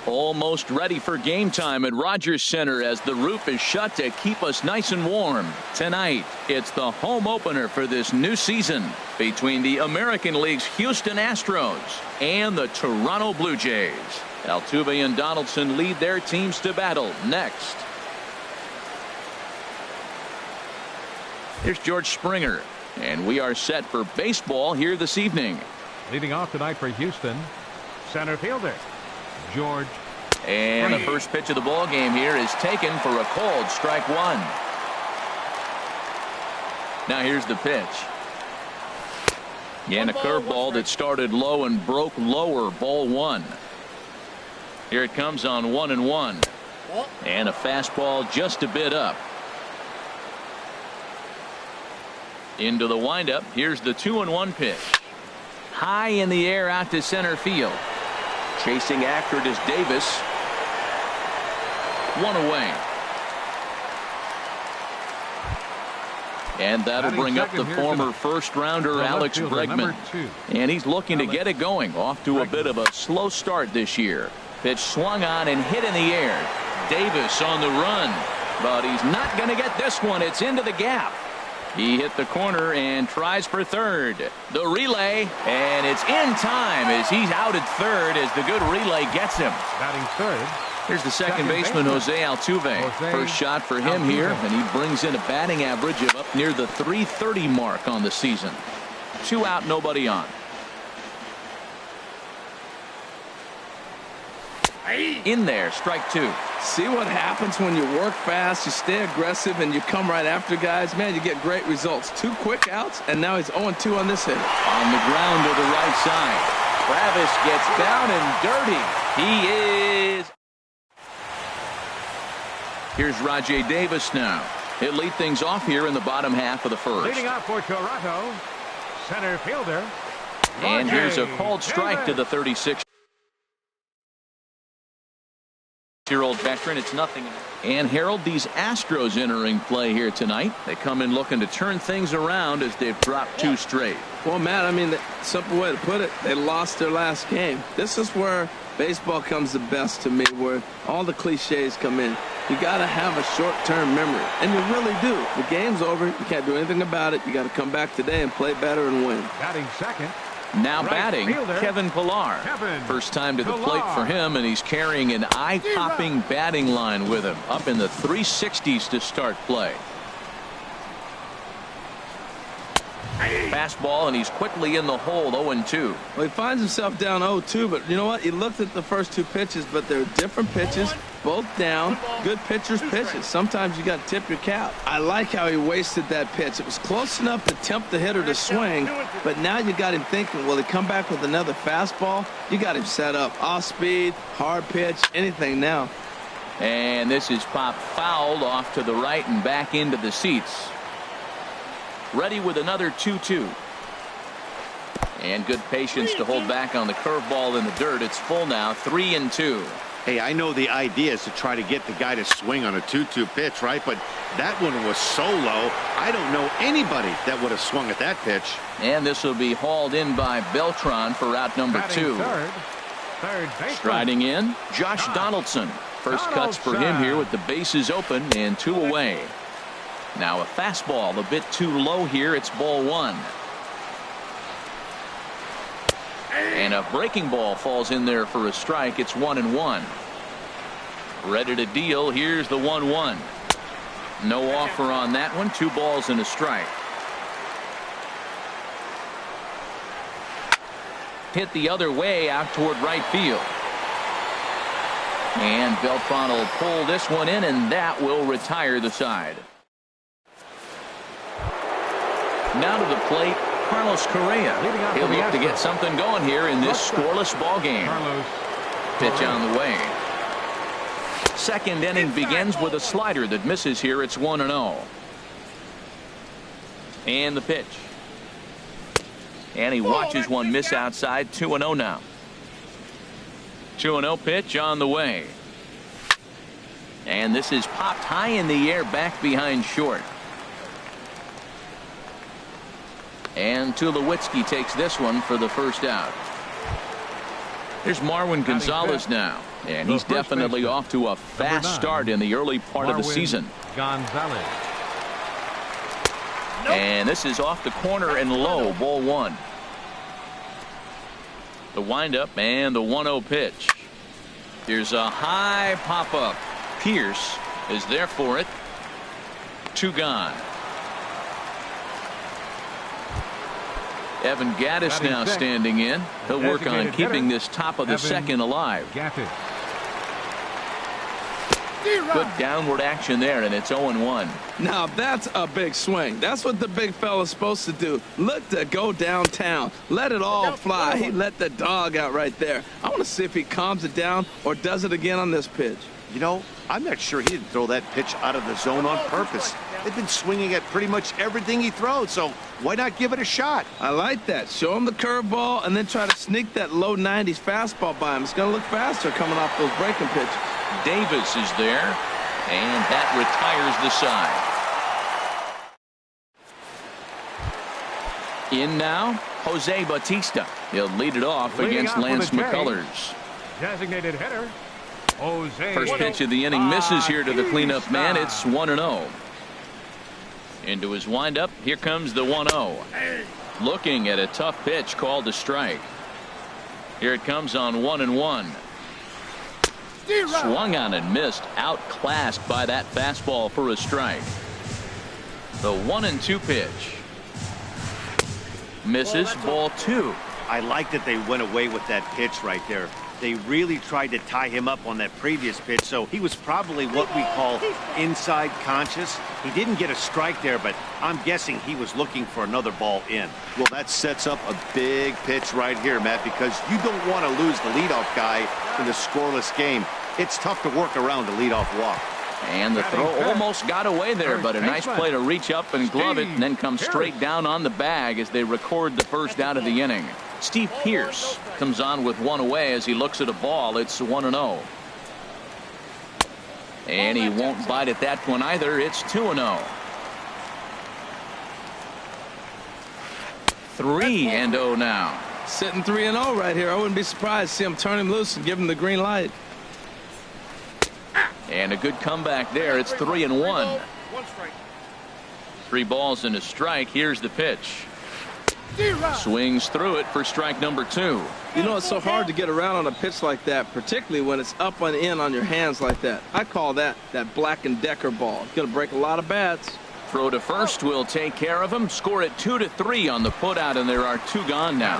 Almost ready for game time at Rogers Center as the roof is shut to keep us nice and warm. Tonight, it's the home opener for this new season between the American League's Houston Astros and the Toronto Blue Jays. Altuve and Donaldson lead their teams to battle next. Here's George Springer, and we are set for baseball here this evening. Leading off tonight for Houston, center fielder George. And the first pitch of the ball game here is taken for a called strike one. Now here's the pitch. And a curveball that started low and broke lower, ball one. Here it comes on 1-1. And a fastball just a bit up. Into the windup. Here's the 2-1 pitch. High in the air out to center field. Chasing after it is Davis. One away. And that'll bring up the former first rounder Alex Bregman. And he's looking to get it going. Off to a bit of a slow start this year. Pitch swung on and hit in the air. Davis on the run. But he's not going to get this one. It's into the gap. He hit the corner and tries for third. The relay, and it's in time as he's out at third as the good relay gets him. Batting third. Here's the second baseman, Jose Altuve. First shot for him here, and he brings in a batting average of up near the .330 mark on the season. 2 out, nobody on. In there, strike 2. See what happens when you work fast, you stay aggressive, and you come right after guys. Man, you get great results. 2 quick outs, and now he's 0-2 on this hit. On the ground to the right side. Travis gets down and dirty. He is. Here's Rajay Davis now. He'll lead things off here in the bottom half of the first. Leading off for Toronto, center fielder. And here's a called strike to the 36-year-old veteran. It's nothing. And Harold, these Astros entering play here tonight. They come in looking to turn things around as they've dropped 2 straight. Well, Matt, I mean, the simple way to put it, they lost their last game. This is where baseball comes the best to me, where all the cliches come in. You got to have a short-term memory, and you really do. The game's over. You can't do anything about it. You got to come back today and play better and win. Batting second. Now batting, Kevin Pillar. First time to the plate for him, and he's carrying an eye-popping batting line with him. Up in the 360s to start play. Fastball, and he's quickly in the hole, 0-2. Well, he finds himself down 0-2, but you know what? He looked at the first 2 pitches, but they're different pitches, both down. Good pitchers' pitches. Sometimes you got to tip your cap. I like how he wasted that pitch. It was close enough to tempt the hitter to swing, but now you got him thinking, will he come back with another fastball? You got him set up. Off speed, hard pitch, anything now. And this is popped fouled off to the right and back into the seats. Ready with another 2-2. And good patience to hold back on the curveball in the dirt. It's full now, 3-2. Hey, I know the idea is to try to get the guy to swing on a 2-2 pitch, right? But that one was so low, I don't know anybody that would have swung at that pitch. And this will be hauled in by Beltran for out number 2. Third Striding in, Josh Donaldson. First cuts for him here with the bases open and 2 away. Now a fastball a bit too low here. It's ball 1. And a breaking ball falls in there for a strike. It's 1-1. Ready to deal. Here's the 1-1. No offer on that one. 2 balls and a strike. Hit the other way out toward right field. And Beltran will pull this one in, and that will retire the side. Now to the plate, Carlos Correa. He'll look to get something going here in this scoreless ball game. Pitch on the way. Second inning begins with a slider that misses here. It's 1-0. And the pitch. And he watches one miss outside. 2-0 now. 2-0 pitch on the way. And this is popped high in the air back behind short. And Tulowitzki takes this one for the first out. Here's Marwin Gonzalez now, and he's definitely off to a fast start in the early part of the season. Gonzalez. And this is off the corner and low, ball one. The windup and the 1-0 pitch. Here's a high pop-up. Pierce is there for it. 2 gone. Evan Gattis now standing in. He'll work on keeping this top of the second alive. Good downward action there, and it's 0-1. Now that's a big swing. That's what the big fella's supposed to do. Look to go downtown. Let it all fly. He let the dog out right there. I want to see if he calms it down or does it again on this pitch. You know, I'm not sure he didn't throw that pitch out of the zone on purpose. They've been swinging at pretty much everything he throws, so why not give it a shot? I like that. Show him the curveball and then try to sneak that low 90s fastball by him. It's going to look faster coming off those breaking pitches. Davis is there, and that retires the side. In now, Jose Bautista. He'll lead it off against Lance McCullers. Designated hitter, Jose. First pitch of the inning misses here to the cleanup man. It's 1-0. Into his windup. Here comes the 1-0. Looking at a tough pitch called a strike. Here it comes on 1-1. Swung on and missed. Outclassed by that fastball for a strike. The 1-2 pitch. Misses, ball 2. I like that they went away with that pitch right there. They really tried to tie him up on that previous pitch, so he was probably what we call inside conscious. He didn't get a strike there, but I'm guessing he was looking for another ball in. Well, that sets up a big pitch right here, Matt, because you don't want to lose the leadoff guy in the scoreless game. It's tough to work around a leadoff walk. And the throw almost got away there, but a nice play to reach up and glove it and then come straight down on the bag as they record the first out of the inning. Steve Pierce comes on with one away as he looks at a ball. It's 1-0. And he won't bite at that one either. It's 2-0. 3-0 now. Sitting 3-0 right here. I wouldn't be surprised to see him turn him loose and give him the green light. And a good comeback there. It's 3-1. 3 balls and a strike. Here's the pitch. Swings through it for strike number 2. You know, it's so hard to get around on a pitch like that, particularly when it's up and in on your hands like that. I call that Black & Decker ball. It's going to break a lot of bats. Throw to first will take care of him. Score it 2-3 on the putout, and there are 2 gone now.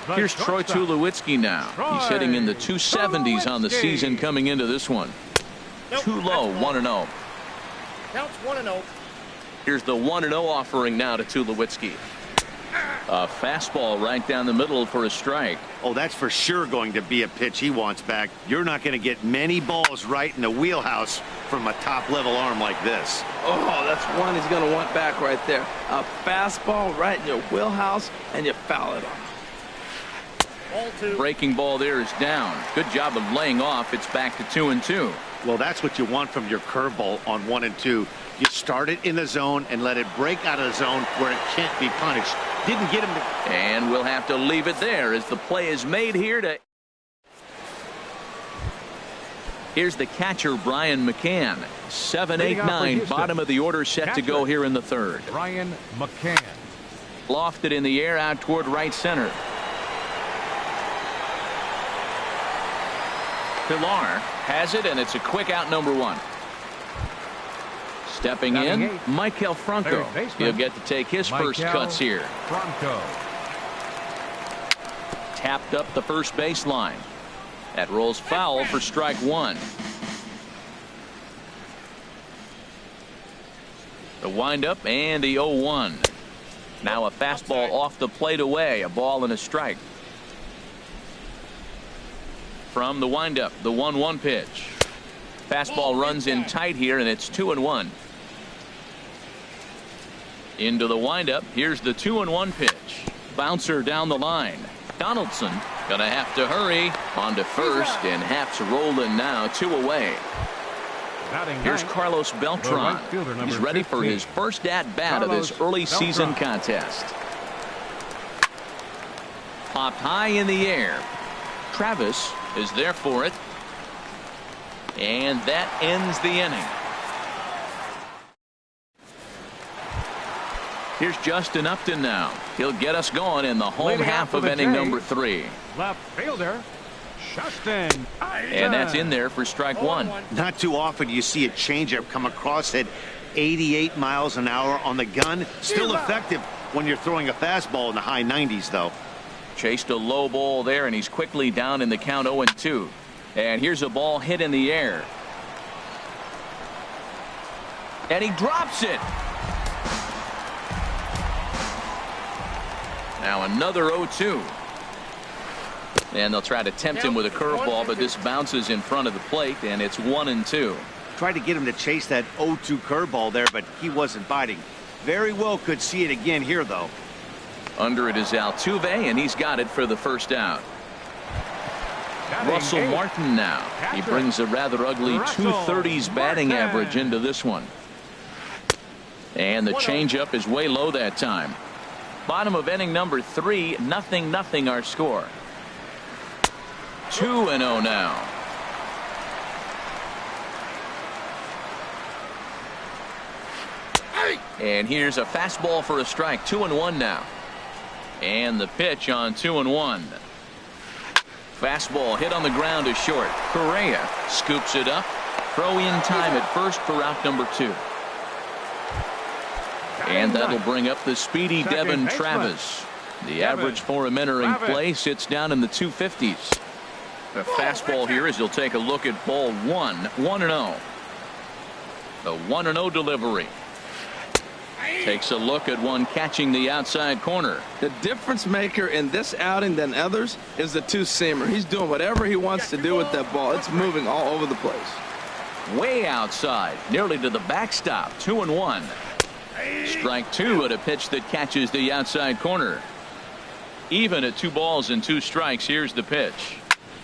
Here's Troy Tulowitzki now. He's hitting in the 270s on the season coming into this one. Too low, 1-0. Counts 1-0. Here's the 1-0 offering now to Tulowitzki. A fastball right down the middle for a strike. Oh, that's for sure going to be a pitch he wants back. You're not going to get many balls right in the wheelhouse from a top-level arm like this. Oh, that's one he's going to want back right there. A fastball right in your wheelhouse, and you foul it off. Breaking ball there is down. Good job of laying off. It's back to 2-2. Well, that's what you want from your curveball on 1 and 2. You start it in the zone and let it break out of the zone where it can't be punished. Didn't get him to... And we'll have to leave it there as the play is made here to... Here's the catcher, Brian McCann. 7-8-9, bottom of the order set to go here in the third. Brian McCann. Lofted in the air out toward right center. Pilar has it, and it's a quick out, number 1. Stepping in, Maikel Franco. He'll get to take his first cuts here. Franco. Tapped up the first baseline. That rolls foul for strike 1. The windup and the 0-1. Now a fastball off the plate away. A ball and a strike. From the windup, the 1-1 pitch. Fastball runs in tight here, and it's 2-1. Into the windup. Here's the 2-1 pitch. Bouncer down the line. Donaldson gonna have to hurry on to first, and Haps rolling now, 2 away. Here's Carlos Beltran. He's ready for his first at-bat of this early season contest. Popped high in the air. Travis is there for it. And that ends the inning. Here's Justin Upton now. He'll get us going in the home half of inning number 3. Left fielder, Justin. And that's in there for strike 1. Not too often you see a changeup come across at 88 miles an hour on the gun. Still effective when you're throwing a fastball in the high 90s, though. Chased a low ball there, and he's quickly down in the count 0-2. And here's a ball hit in the air. And he drops it. Now another 0-2. And they'll try to tempt him with a curveball, but this bounces in front of the plate, and it's 1-2. Tried to get him to chase that 0-2 curveball there, but he wasn't biting. Very well could see it again here, though. Under it is Altuve, and he's got it for the first out. Russell Martin now. He brings a rather ugly 230s batting average into this one. And the changeup is way low that time. Bottom of inning number 3, 0-0 our score. 2-0 now. And here's a fastball for a strike. 2-1 now. And the pitch on 2-1. Fastball hit on the ground is short. Correa scoops it up. Throw in time at first for out number 2. And that'll bring up the speedy Devin Travis. The average for him entering play sits down in the 250s. The fastball here as he'll take a look at ball 1. 1-0. The 1-0 delivery. Takes a look at one catching the outside corner. The difference maker in this outing than others is the two-seamer. He's doing whatever he wants to do with that ball. It's moving all over the place. Way outside, nearly to the backstop. 2-1. Strike 2 at a pitch that catches the outside corner. Even at 2 balls and 2 strikes. Here's the pitch.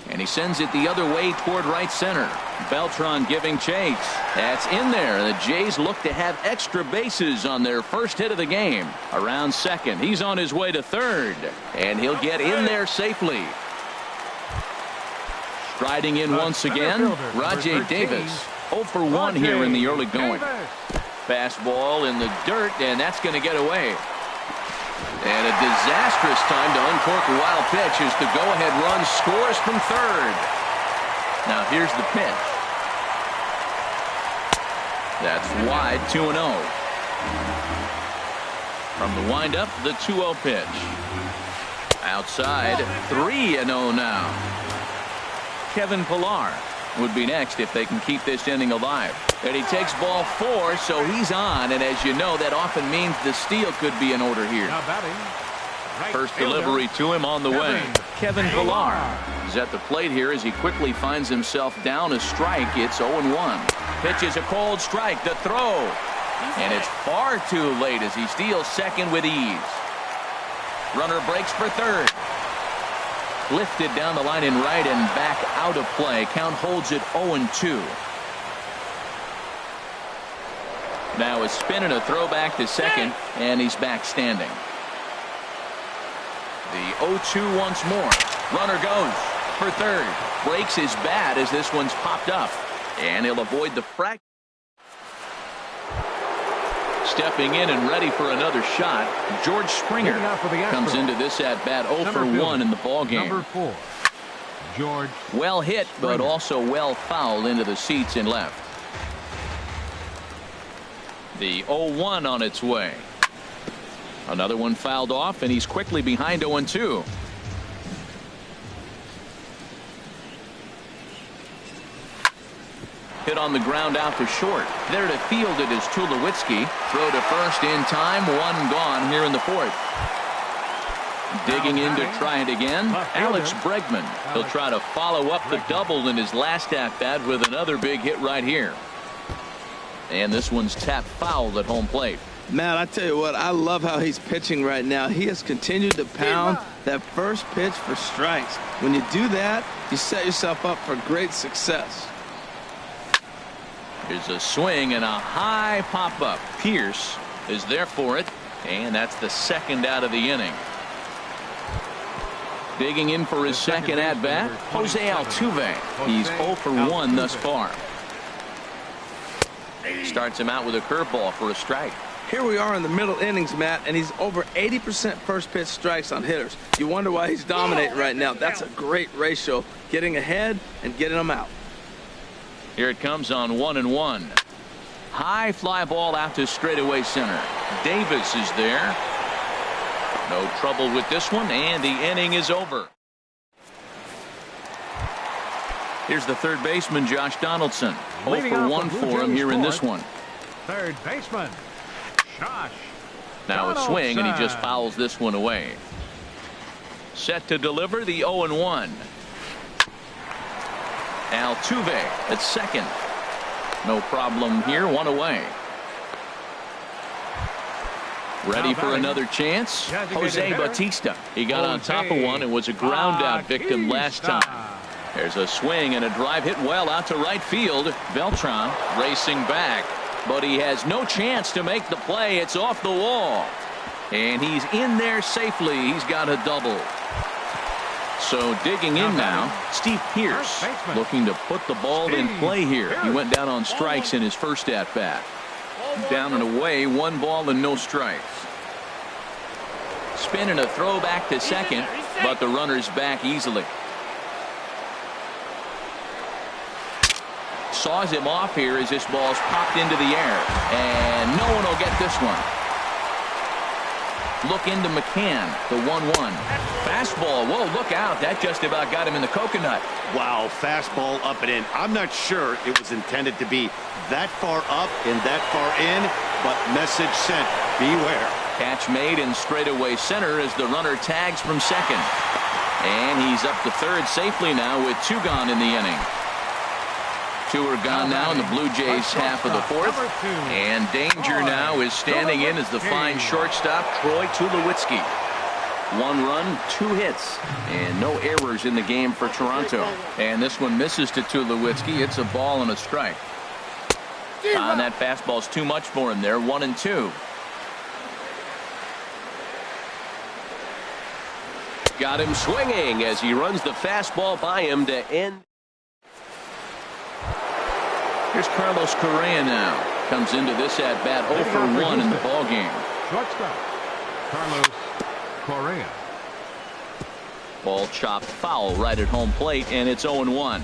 And he sends it the other way toward right center. Beltran giving chase. That's in there. The Jays look to have extra bases on their first hit of the game. Around second. He's on his way to third. And he'll get in there safely. Striding in once again, Rajai Davis. 0 for 1 here in the early going. Fastball in the dirt, and that's going to get away. And a disastrous time to uncork a wild pitch as the go-ahead run scores from third. Now here's the pitch. That's wide. 2-0. From the windup, the 2-0 pitch. Outside, 3-0 now. Kevin Pillar would be next if they can keep this inning alive. And he takes ball 4, so he's on. And as you know, that often means the steal could be in order here. First delivery to him on the way. Kevin Pillar is at the plate here as he quickly finds himself down a strike. It's 0-1. Pitch is a cold strike. The throw. And it's far too late as he steals second with ease. Runner breaks for third. Lifted down the line in right and back out of play. Count holds it 0-2. Now a spin and a throw back to second, and he's back standing. The 0-2 once more. Runner goes for third. Breaks his bat as this one's popped up. And he'll avoid the fracture. Stepping in and ready for another shot, George Springer comes into this at-bat 0 for 1 in the ballgame. Number 4, George. Well hit, but also well fouled into the seats and left. The 0-1 on its way. Another one fouled off, and he's quickly behind 0-2. Hit on the ground out to short. There to field it is Tulowitzki. Throw to first in time. 1 gone here in the 4th. Digging in to try it again, Alex Bregman. He'll try to follow up the double in his last at-bat with another big hit right here. And this one's tapped foul at home plate. Matt, I tell you what, I love how he's pitching right now. He has continued to pound that first pitch for strikes. When you do that, you set yourself up for great success. Here's a swing and a high pop-up. Pierce is there for it, and that's the second out of the inning. Digging in for his second at-bat, Jose Altuve. He's 0 for 1 thus far. Starts him out with a curveball for a strike. Here we are in the middle innings, Matt, and he's over 80% first pitch strikes on hitters. You wonder why he's dominating right now. That's a great ratio, getting ahead and getting them out. Here it comes on 1-1. High fly ball out to straightaway center. Davis is there. No trouble with this one, and the inning is over. Here's the third baseman, Josh Donaldson. 0 for 1 for him here in this one. Third baseman, Josh. Now a swing, and he just fouls this one away. Set to deliver the 0-1. Altuve at second. No problem here, one away. Ready for another chance. Jose Bautista. He got on top of one and was a ground out victim last time. There's a swing and a drive hit well out to right field. Beltran racing back, but he has no chance to make the play. It's off the wall, and he's in there safely. He's got a double. So digging in now, Steve Pearce looking to put the ball in play here. He went down on strikes in his first at-bat. Down and away, 1 ball and no strikes. Spin and a throw back to second, but the runner's back easily. Saws him off here as this ball's popped into the air, and no one will get this one. Look into McCann, the 1-1. Fastball, whoa, look out. That just about got him in the coconut. Wow, fastball up and in. I'm not sure it was intended to be that far up and that far in, but message sent, beware. Catch made in straightaway center as the runner tags from second. And he's up to third safely now with 2 gone in the inning. 2 are gone now in the Blue Jays half of the fourth. And danger now is standing in as the fine shortstop, Troy Tulowitzki. 1 run, 2 hits, and no errors in the game for Toronto. And this one misses to Tulowitzki. It's a ball and a strike. And that fastball's too much for him there. 1-2. Got him swinging as he runs the fastball by him to end. Here's Carlos Correa now. Comes into this at bat 0 for 1 in the ball game. Shortstop, Carlos Correa. Ball chopped foul right at home plate, and it's 0-1.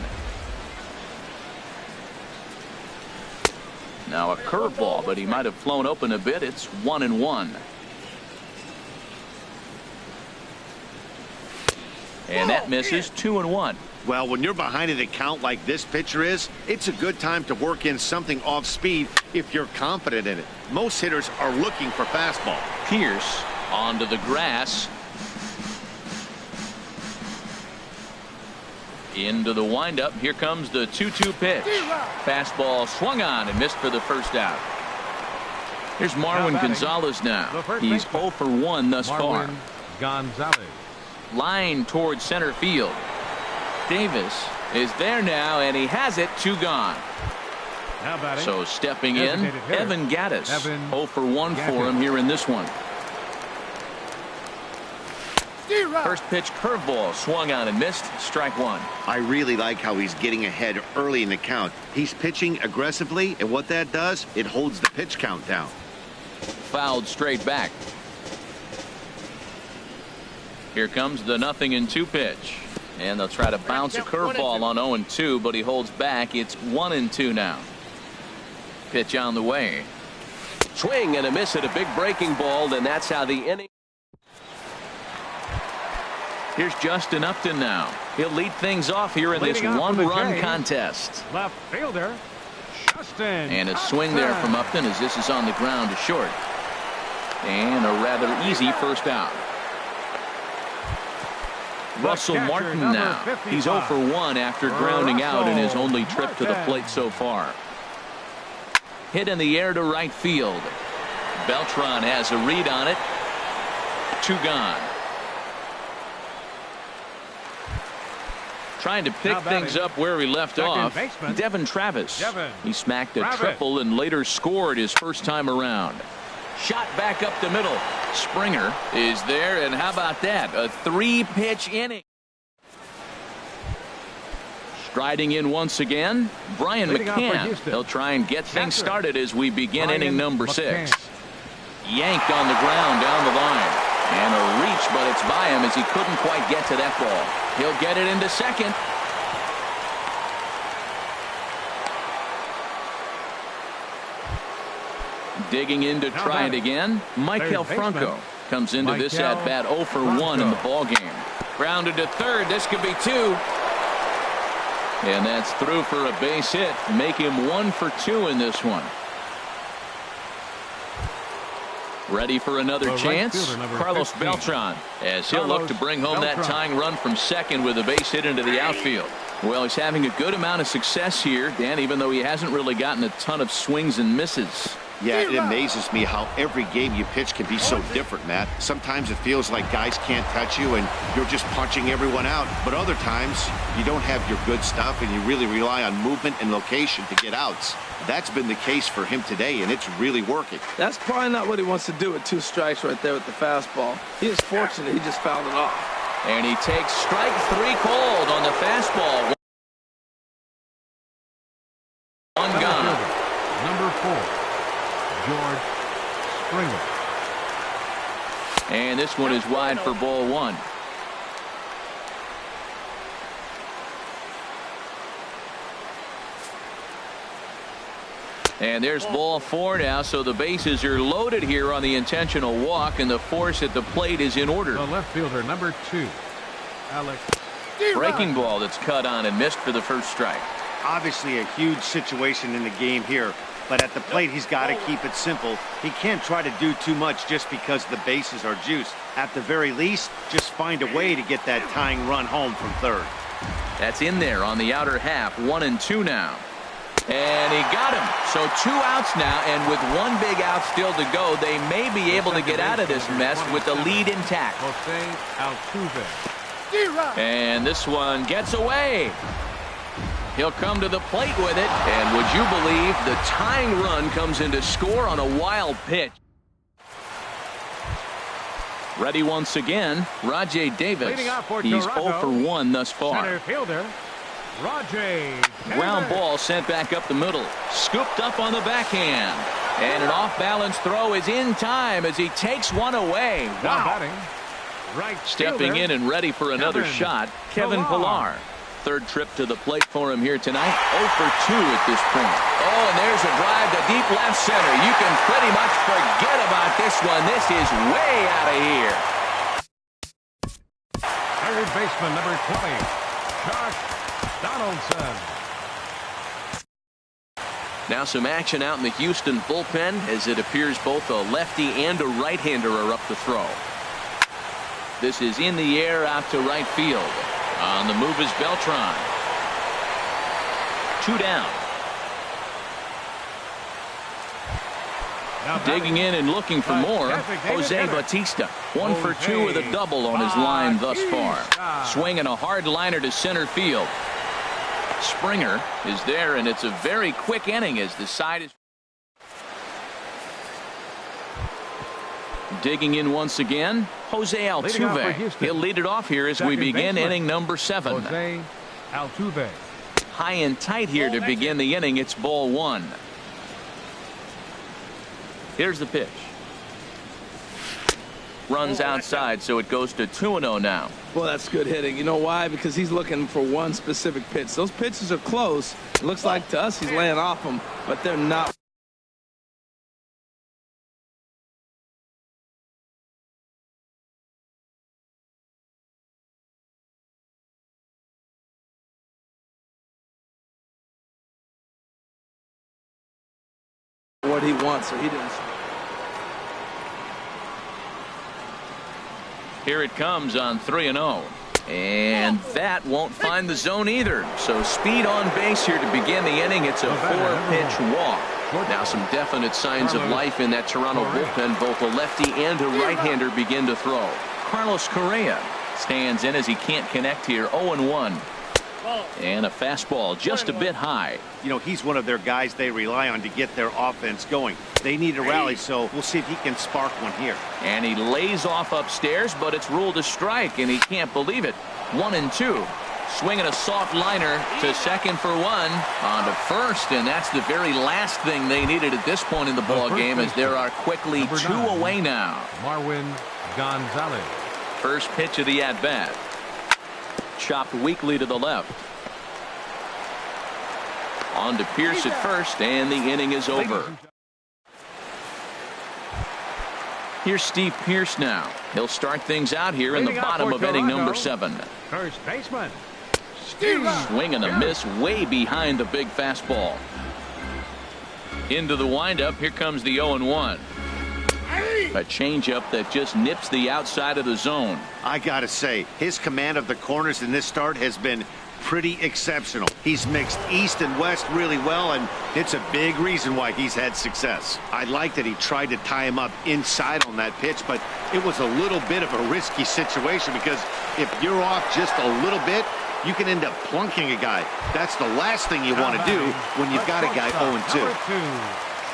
Now a curveball, but he might have flown open a bit. It's 1-1. And that misses. 2-1. Well, when you're behind an account like this pitcher is, it's a good time to work in something off speed if you're confident in it. Most hitters are looking for fastball. Pearce onto the grass. Into the windup. Here comes the 2-2 pitch. Fastball swung on and missed for the first out. Here's Marwin Gonzalez now. He's 0 for 1 thus far. Gonzalez. Line towards center field. Davis is there now, and he has it. 2 gone. So stepping in, Evan Gattis. 0 for 1 for him here in this one. First pitch curveball swung on and missed. Strike 1. I really like how he's getting ahead early in the count. He's pitching aggressively, and what that does, it holds the pitch count down. Fouled straight back. Here comes the 0-2 pitch. And they'll try to bounce a curveball on 0-2, but he holds back. It's 1-2 now. Pitch on the way. Swing and a miss at a big breaking ball, and that's how the inning. Here's Justin Upton now. He'll lead things off here in this 1-run contest. Left fielder, Justin. And a swing there from Upton as this is on the ground to short. And a rather easy first out. Russell Martin now. He's 0 for 1 after grounding out in his only trip to the plate so far. Hit in the air to right field. Beltran has a read on it. 2 gone. Trying to pick things up where he left off. Devin Travis. He smacked a triple and later scored his first time around. Shot back up the middle. Springer is there, and how about that? A 3-pitch inning. Striding in once again, Brian McCann. He'll try and get things started as we begin inning number 6. Yanked on the ground down the line. And a reach, but it's by him as he couldn't quite get to that ball. He'll get it into second. Digging in to try it again. Michael Franco comes into this at bat 0 for 1 in the ball game. Grounded to third. This could be 2. And that's through for a base hit. Make him 1 for 2 in this one. Ready for another chance. Carlos Beltran, as he'll look to bring home that tying run from second with a base hit into the outfield. Well, he's having a good amount of success here, Dan, even though he hasn't really gotten a ton of swings and misses. Yeah, it amazes me how every game you pitch can be so different, Matt. Sometimes it feels like guys can't touch you and you're just punching everyone out. But other times you don't have your good stuff and you really rely on movement and location to get outs. That's been the case for him today, and it's really working. That's probably not what he wants to do with 2 strikes right there with the fastball. He is fortunate he just fouled it off. And he takes strike 3 cold on the fastball. One gone. Number 4. George Springer. And this one is wide for ball 1. And there's ball 4 now, so the bases are loaded here on the intentional walk, and the force at the plate is in order. The left fielder, number 2, Alex. Breaking ball that's cut on and missed for the first strike. Obviously a huge situation in the game here. But at the plate, he's got to keep it simple. He can't try to do too much just because the bases are juiced. At the very least, just find a way to get that tying run home from third. That's in there on the outer half. 1 and 2 now. And he got him. So 2 outs now, and with 1 big out still to go, they may be able to get out of this mess with the lead intact. And this one gets away. He'll come to the plate with it, and would you believe the tying run comes in to score on a wild pitch. Ready once again, Rajay Davis. He's 0 for 1 thus far. Center fielder, Rajay Davis. Ground ball sent back up the middle. Scooped up on the backhand. And an off-balance throw is in time as he takes one away. Wow. Right Stepping in and ready for another shot, Kevin Pillar. Third trip to the plate for him here tonight. 0 for 2 at this point. Oh, and there's a drive to deep left center. You can pretty much forget about this one. This is way out of here. Third baseman, number 20, Josh Donaldson. Now some action out in the Houston bullpen as it appears both a lefty and a right-hander are up to throw. This is in the air out to right field. On the move is Beltran. 2 down. Digging in and looking for more, Jose Bautista. 1 for 2 with a double on his line thus far. Swinging a hard liner to center field. Springer is there, and it's a very quick inning as the side is. Digging in once once Jose Altuve. He'll lead it off here as we begin inning number 7. Jose Altuve. High and tight here to begin the inning. It's ball 1. Here's the pitch. Runs outside, so it goes to 2-0 now. Well, that's good hitting. You know why? Because he's looking for one specific pitch. Those pitches are close. It looks like to us he's laying off them, but they're not. What he wants, so he didn't. Here it comes on 3-0. And that won't find the zone either. So speed on base here to begin the inning. It's a 4-pitch walk. Now some definite signs of life in that Toronto bullpen. Both a lefty and a right-hander begin to throw. Carlos Correa stands in as he can't connect here. 0-1. And a fastball just a bit high. You know, he's one of their guys they rely on to get their offense going. They need a rally, so we'll see if he can spark one here. And he lays off upstairs, but it's ruled a strike, and he can't believe it. 1-2. Swinging a soft liner to second for one. On to first, and that's the very last thing they needed at this point in the ball game, as there are quickly 2 away now. Marwin Gonzalez. First pitch of the at-bat. Chopped weakly to the left. On to Pierce at first, and the inning is over. Here's Steve Pierce now. He'll start things out here in the bottom of inning number 7. First baseman. Swing and a miss way behind the big fastball. Into the windup. Here comes the 0-1. A changeup that just nips the outside of the zone. I gotta say, his command of the corners in this start has been pretty exceptional. He's mixed east and west really well, and it's a big reason why he's had success. I like that he tried to tie him up inside on that pitch, but it was a little bit of a risky situation, because if you're off just a little bit, you can end up plunking a guy. That's the last thing you want to do when you've got a guy 0-2.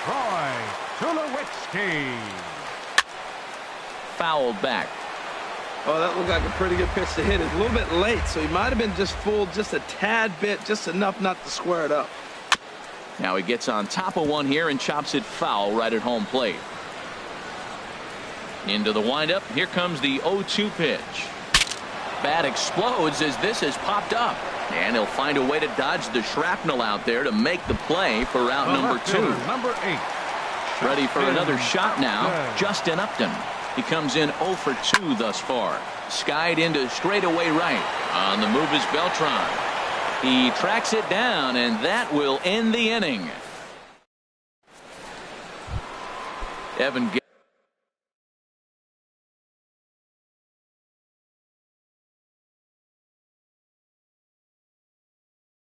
Troy Tulowitzki. Fouled back. Oh, that looked like a pretty good pitch to hit. It's a little bit late, so he might have been just fooled just a tad bit, just enough not to square it up. Now he gets on top of one here and chops it foul right at home plate. Into the windup. Here comes the 0-2 pitch. Bat explodes as this has popped up. And he'll find a way to dodge the shrapnel out there to make the play for route number 2. Number 8. Ready for another shot now. Justin Upton. He comes in 0 for 2 thus far. Skied into straightaway right. On the move is Beltran. He tracks it down, and that will end the inning. Evan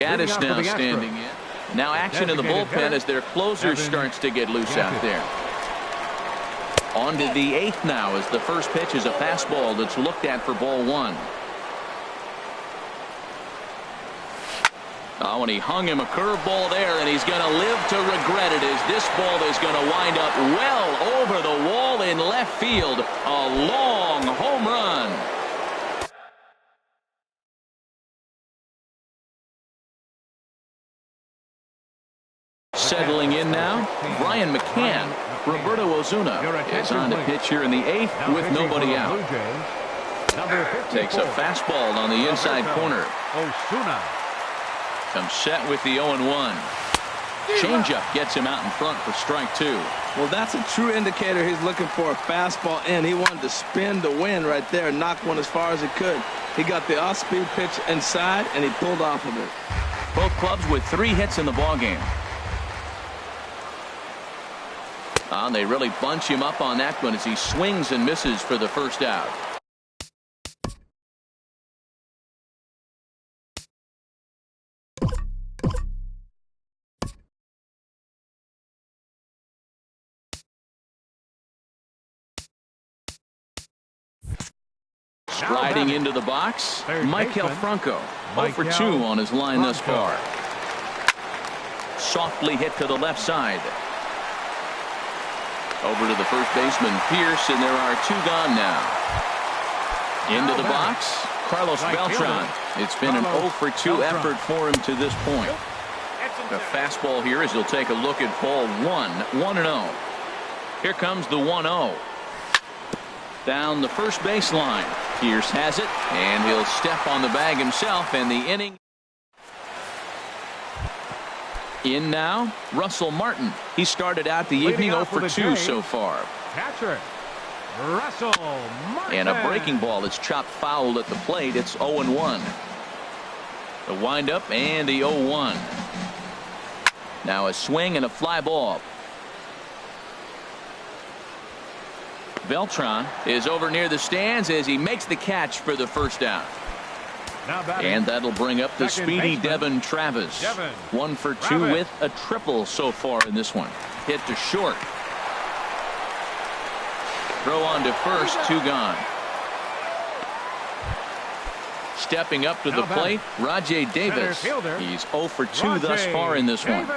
Gaddis now standing in. Now action in the bullpen as their closer starts to get loose out there. On to the 8th now, as the first pitch is a fastball that's looked at for ball 1. Oh, and he hung him a curveball there, and he's going to live to regret it, as this ball is going to wind up well over the wall in left field. A long home run. Settling in now, Brian McCann. Roberto Ozuna is on the pitch here in the 8th with nobody out. Takes a fastball on the inside corner. Ozuna comes set with the 0-1. Changeup gets him out in front for strike 2. Well, that's a true indicator. He's looking for a fastball in. He wanted to spin to win right there and knock one as far as he could. He got the off-speed pitch inside, and he pulled off of it. Both clubs with 3 hits in the ballgame. They really bunch him up on that one as he swings and misses for the first out. Striding into the box, Maikel Franco. 0 for 2 on his line thus far. Softly hit to the left side. Over to the first baseman, Pierce, and there are 2 gone now. Into the box, Carlos Beltran. It's been an 0 for 2 effort for him to this point. The fastball here as he'll take a look at ball 1, 1-0. Here comes the 1-0. Down the first baseline. Pierce has it, and he'll step on the bag himself, and the inning. In now, Russell Martin. He started out the evening 0 for 2 so far. Catcher Russell Martin. And a breaking ball that's chopped foul at the plate. It's 0-1. The windup and the 0-1. Now a swing and a fly ball. Beltran is over near the stands as he makes the catch for the first out. And that'll bring up the speedy Devin Travis. 1 for 2 with a triple so far in this one. Hit to short. Throw on to first, 2 gone. Stepping up to the plate, Rajay Davis. He's 0 for 2 thus far in this one.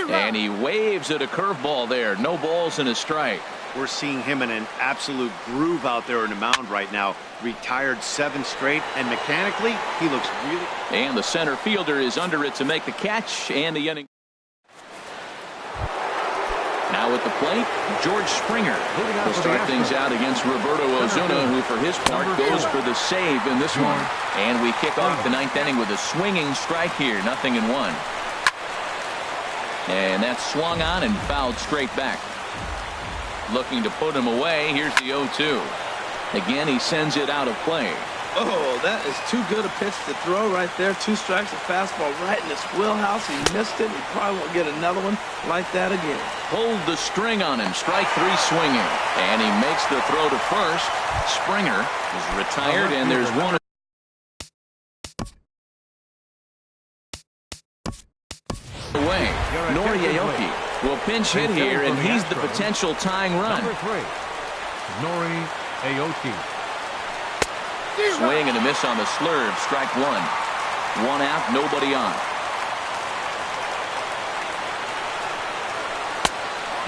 And he waves at a curveball there. No balls and a strike. We're seeing him in an absolute groove out there in the mound right now. Retired 7 straight, and mechanically, he looks really... And the center fielder is under it to make the catch, and the inning. Now at the plate, George Springer will start things out against Roberto Ozuna, who for his part goes for the save in this one. And we kick off the 9th inning with a swinging strike here, 0-1. And that's swung on and fouled straight back. Looking to put him away. Here's the 0-2. Again, he sends it out of play. Oh, that is too good a pitch to throw right there. 2 strikes, a fastball right in his wheelhouse. He missed it. He probably won't get another one like that again. Pulled the string on him. Strike 3 swinging. And he makes the throw to first. Springer is retired, and there's one away. Noriaoki will pinch hit here, and he's the potential tying run. Number 3, Noriaoki. Swing and a miss on the slurve. Strike 1. 1 out, nobody on.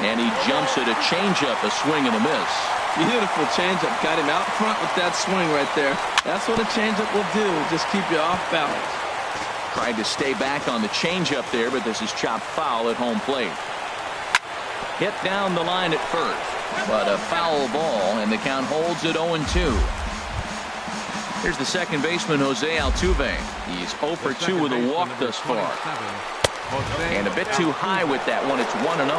And he jumps at a changeup, a swing and a miss. Beautiful changeup. Got him out front with that swing right there. That's what a changeup will do. Just keep you off balance. Tried to stay back on the changeup there, but this is chopped foul at home plate. Hit down the line at first, but a foul ball, and the count holds at 0-2. Here's the second baseman, Jose Altuve. He's 0 for 2 with a walk thus far. And a bit too high with that one. It's 1-0.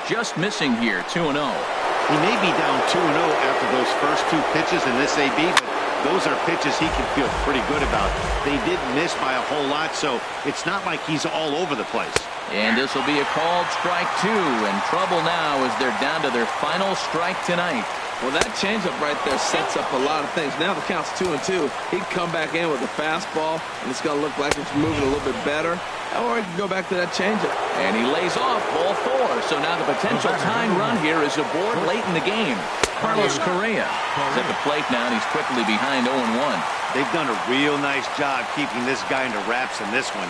Just missing here, 2-0. He may be down 2-0 after those first 2 pitches in this AB, but those are pitches he can feel pretty good about. They did miss by a whole lot, so it's not like he's all over the place. And this will be a called strike 2, and trouble now as they're down to their final strike tonight. Well, that changeup right there sets up a lot of things. Now the count's 2-2. He can come back in with a fastball, and it's going to look like it's moving a little bit better. Or he can go back to that changeup. And he lays off ball 4. So now the potential tying run here is aboard late in the game. Carlos Correa is at the plate now, and he's quickly behind 0-1. They've done a real nice job keeping this guy into wraps in this one.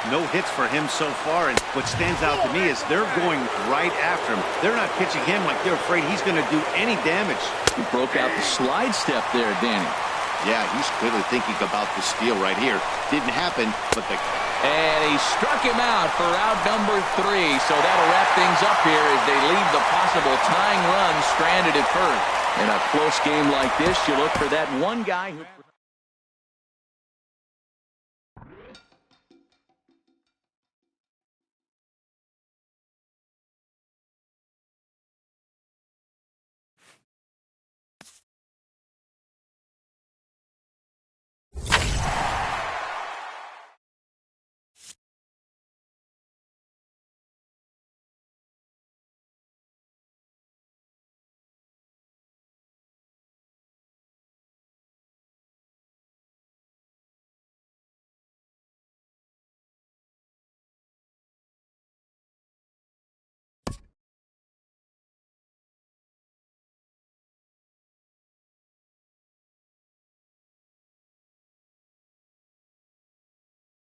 No hits for him so far, and what stands out to me is they're going right after him. They're not pitching him like they're afraid he's going to do any damage. He broke out the slide step there, Danny. Yeah, he's clearly thinking about the steal right here. Didn't happen, but the... And he struck him out for out number 3, so that'll wrap things up here as they leave the possible tying run stranded at first. In a close game like this, you look for that one guy who...